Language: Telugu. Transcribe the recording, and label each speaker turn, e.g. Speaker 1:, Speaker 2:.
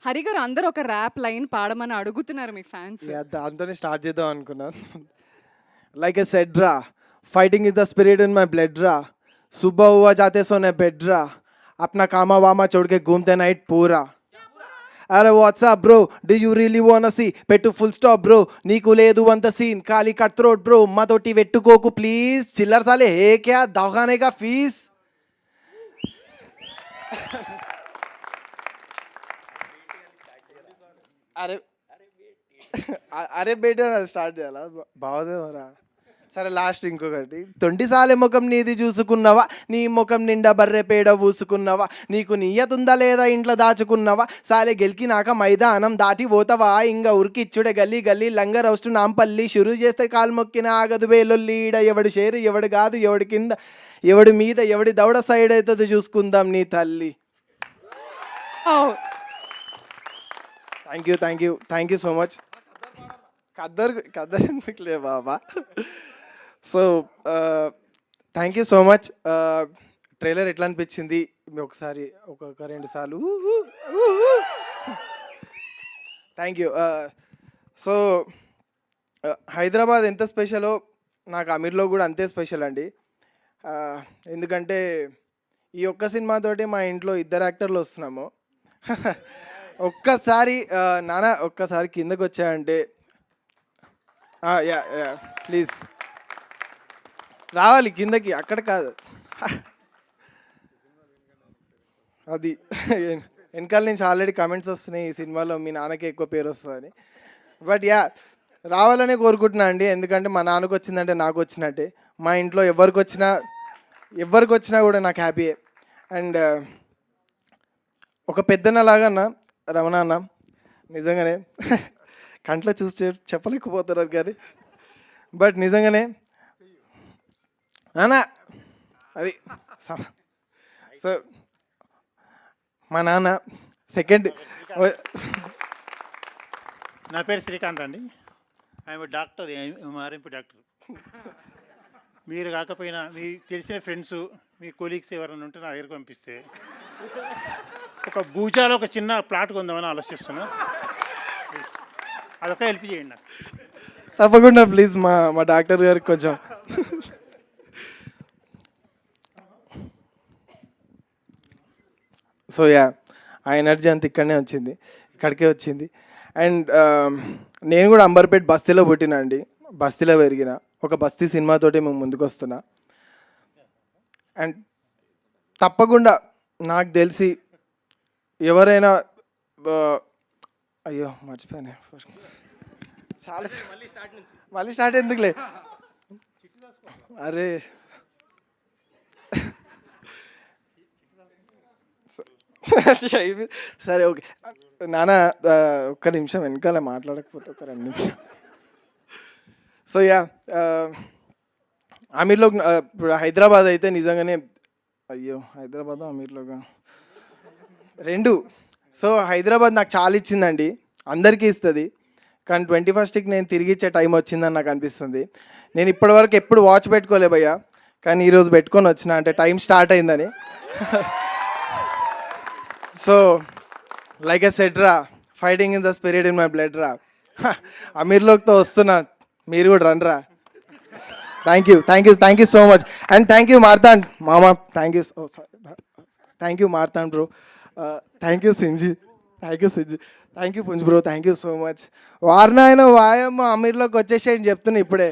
Speaker 1: హరి గారు అందరూ ఒక ర్యాప్ లైన్ పాడమని అడుగుతున్నారు మీ ఫ్యాన్స్.
Speaker 2: దాంతోనే స్టార్ట్ చేద్దాం అనుకున్నాను. లైక్ ఎ సెడ్ రా, fighting is the spirit in my blood రా, सुबह हुआ जाते सोने बेड रा, अपना कामा वामा छोड़ के घूमते नाइट पूरा. అరే WhatsApp bro, did you really want see, పెట్టు ఫుల్ స్టాప్ బ్రో, నీకు లేదు అంత సీన్, ఖాళీ కట్ త్రోట్ బ్రో, మాతోటి పెట్టుకోకు ప్లీజ్, చిల్లర సాలే హే క్యా దవాఖానే కా ఫీజ్. అరే అరే బేట స్టార్ట్ చేయాలా, బాగుంది మరా. సరే లాస్ట్ ఇంకొకటి, 20 సార్లు ముఖం నీది చూసుకున్నావా, నీ ముఖం నిండా బర్రె పేడ పూసుకున్నావా, నీకు నియ్యతుందా లేదా ఇంట్లో దాచుకున్నావా, సాలే గెలికినాక మైదానం దాటి పోతావా, ఇంకా ఉరికిచ్చుడే గల్లీ గల్లీ లంగ రౌస్టు నాంపల్లి, షురు చేస్తే కాలు మొక్కిన ఆగదు వేలొల్లీడ, ఎవడు షేరు ఎవడు కాదు ఎవడి కింద ఎవడి మీద ఎవడి దౌడ సైడ్ అవుతుంది చూసుకుందాం నీ తల్లి. Thank you so much. కద్దరు ఎందుకులే బాబా. So thank you so much. Trailer ఎట్లా అనిపించింది ఒకసారి ఒక 2 సార్లు థ్యాంక్ యూ. సో హైదరాబాద్ ఎంత స్పెషలో నాకు అమీర్లో కూడా అంతే స్పెషల్ అండి. ఎందుకంటే ఈ ఒక్క సినిమాతోటి మా ఇంట్లో 2 యాక్టర్లు వస్తున్నాము. ఒక్కసారి నాన్న ఒక్కసారి కిందకు వచ్చాయంటే, యా ప్లీజ్ రావాలి కిందకి, అక్కడ కాదు అది. వెనకాల నుంచి ఆల్రెడీ కామెంట్స్ వస్తున్నాయి ఈ సినిమాలో మీ నాన్నకి ఎక్కువ పేరు వస్తుందని. బట్ యా రావాలనే కోరుకుంటున్నా అండి, ఎందుకంటే మా నాన్నకు వచ్చిందంటే నాకు వచ్చినట్టే, మా ఇంట్లో ఎవరికి వచ్చినా కూడా నాకు హ్యాపీయే. అండ్ ఒక పెద్దన్నలాగా అన్న రమణ అన్న నిజంగానే కంట్లో చూసి చెప్పలేకపోతున్నారు కానీ, బట్ నిజంగానే నాన్న అది. సో మా నాన్న సెకండ్.
Speaker 3: నా పేరు శ్రీకాంత్ అండి, ఐఎమ్ డాక్టర్, ఆర్ఎంపీ డాక్టర్. మీరు కాకపోయినా మీ తెలిసిన ఫ్రెండ్స్ మీ కొలీగ్స్ ఎవరైనా ఉంటే నా దగ్గరకు పంపిస్తే ఒక భూజాలో ఒక చిన్న ప్లాట్ కొందామని ఆలోచిస్తున్నా, అదొక హెల్ప్ చేయండి నాకు.
Speaker 2: తప్పకుండా ప్లీజ్ మా డాక్టర్ గారికి కొంచెం. సో యా ఆ ఎనర్జీ అంత ఇక్కడికే వచ్చింది. అండ్ నేను కూడా అంబర్పేట్ బస్తీలో పుట్టినా అండి, బస్తీలో పెరిగిన. ఒక బస్తీ సినిమాతోటి మేము ముందుకు వస్తున్నా. అండ్ తప్పకుండా నాకు తెలిసి ఎవరైనా అయ్యో మర్చిపోయాను, చాలా మళ్ళీ స్టార్ట్ ఎందుకులే. అరే సరే ఓకే నాన్న, ఒక్క నిమిషం వెనకాల మాట్లాడకపోతే ఒక 2 నిమిషం. సో యా అమీర్లో ఇప్పుడు హైదరాబాద్ అయితే నిజంగానే, అయ్యో హైదరాబాద్ అమీర్లోగా 2. సో హైదరాబాద్ నాకు చాలా ఇచ్చిందండి, అందరికీ ఇస్తుంది, కానీ 21st నేను తిరిగి ఇచ్చే టైం వచ్చిందని నాకు అనిపిస్తుంది. నేను ఇప్పటివరకు ఎప్పుడు వాచ్ పెట్టుకోలే భయ్యా, కానీ ఈరోజు పెట్టుకొని వచ్చిన, అంటే టైం స్టార్ట్ అయిందని. సో లైక్ ఎ సెడ్ రా, fighting in the spirit in my blood రా, అమీర్లోక్తో వస్తున్నా, మీరు కూడా రండ్రా. Thank you so much. And thank you Marthand మామ, thank you Marthand bro, thank you సింజీ, thank you Punj bro, thank you so much. వారినాయన వాయమ్మ అమీర్లోకి వచ్చేసేయండి చెప్తున్నా ఇప్పుడే.